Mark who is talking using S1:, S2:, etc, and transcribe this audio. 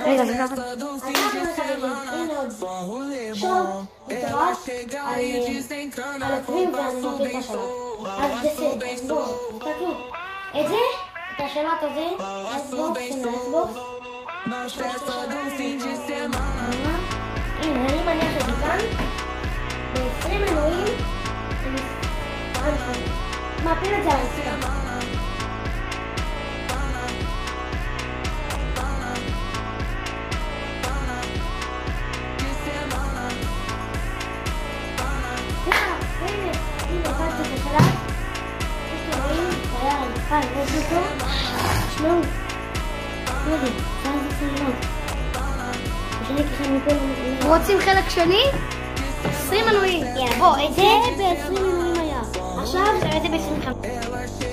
S1: רגע, זה ככה. הנה עוד שוב, מטורף, על עצמים ואני מוביל את השלט. אז בסדר, אז בואו, תקלו. את זה, את השלט הזה, אקסבוקס, הנה אקסבוקס. הנה, אני מניח את זה כאן. ב-20 מנועים, מעפיל את זה על הסתם.
S2: רוצים חלק שני? 20 מנועים.
S1: בוא, את זה ב-20 מנועים היה. עכשיו זה ב-25.